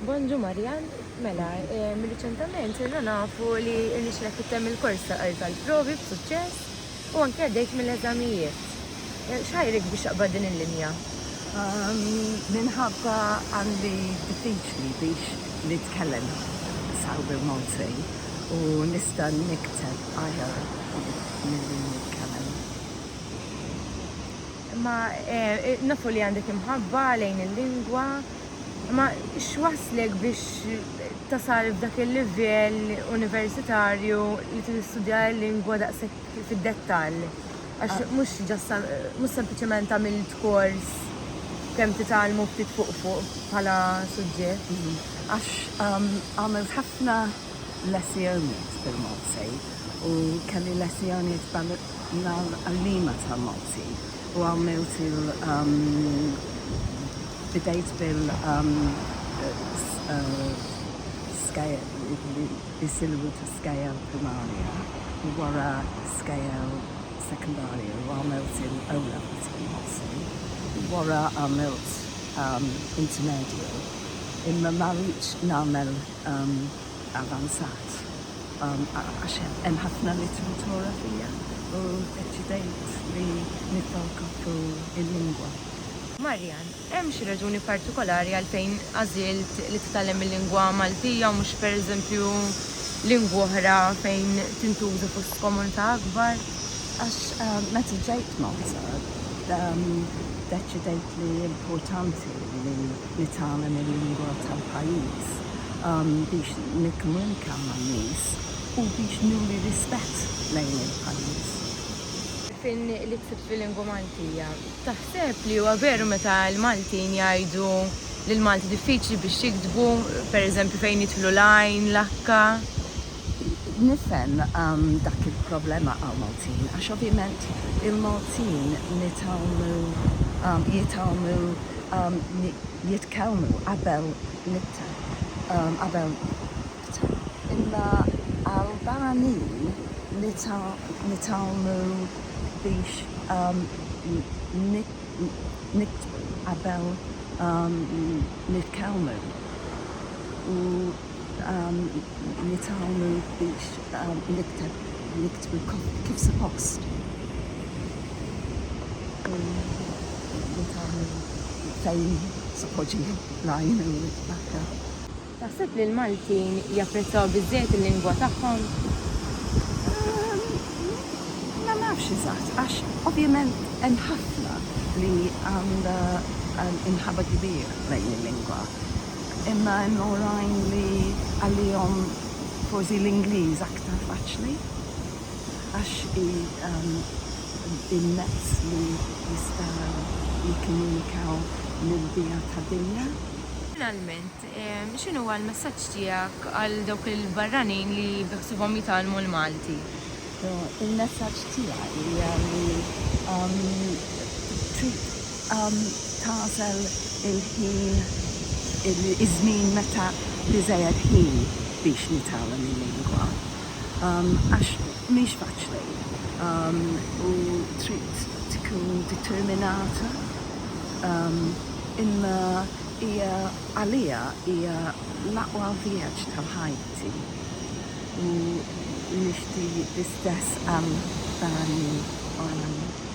Bonġu Marjan, mela, reċentament irna nafu li irnixlek kittem il-korsa tal-Provi b'suċċess u anke għaddejt mill-eżamijiet. X'ħajrek biex aqbad din il-linja? Minħabba għandi diffiċli biex nitkellem saw bil-Malti u nista' nikteb aħjar milli nitkellem. Ma nafu li għandek imħabba lejn il-lingwa, ma x'waslek biex tasal f'dak il-livell universitarju li tistudja l-lingwa daqshekk fid-dettall? Għax mhux sempliċement għamilt kors kemm titgħallmu ftit fuq bħala suġġett. Għax għamilt ħafna lezzjonijiet bil-Malti u kelli lezzjonijiet mal-għallima tal-Malti u għamilt bidejt bil-silwu ta' skajel primarja u wara skajel sekundarja u għamilt il-O-level tal-Malti. Wara għamilt intermedial, imma ma rridx nagħmel avanzat għax hemm ħafna literatura fija u deċidejt li nifoka fuq il-lingwa. Marjan, hemm xi raġuni partikolari għalfejn għażilt li titgħallem il-lingwa Maltija u mhux pereżempju lingwa oħra fejn tintuża fost komunità akbar? Għax meta ġejt Malta deċidejt li importanti li nitgħallem il-lingwa tal-pajjiż biex nikkomunika man-nies u biex nuri rispett lejn il-pajjiż. Fin li ksibt fil-lingwa Maltija, taħseb li huwa veru meta l-Maltin jgħidu li l-Malti diffiċli biex jiktbu, pereżempju fejn jidħlu lajn, l-akka? Nifhem dak il-problema għal-Maltin, għax ovvjament il-Maltin jitkellmu qabel nitta, imma għal-Barranin nitkellmu biex niktbu qabel nitkellmu u nitkellmu biex niktbu kif suppost. Fejn suppoġi lajn u l-akka. Taħseb li l-Maltin japprezzaw biżżejjed il-lingwa tagħhom? Ma nafx eżatt, għax ovvjament hemm ħafna li għandha imħabba kbir lejn il-lingwa. Imma hemm oħrajn li għalihom forsi l-Ingliż aktar faċli għax il-mezz li jistgħu jikkomunikaw mill-bija tad-dinja. Finalment, x'inhu huwa l-messaġġ tiegħek għal dawk il-barranin li biħsibhom jitgħallmu l-Malti? Il-messaġġ tiegħi hija li trid tagħżel il-ħin iż-żmien meta biżejjed ħin biex nitgħallem il-lingwa. Għax mhix faċli u trid tkun determinata imma hija għalija hija l-aqwa vjaġġ tal-ħajti u nixtieq l-istess għal barranin oħrajn.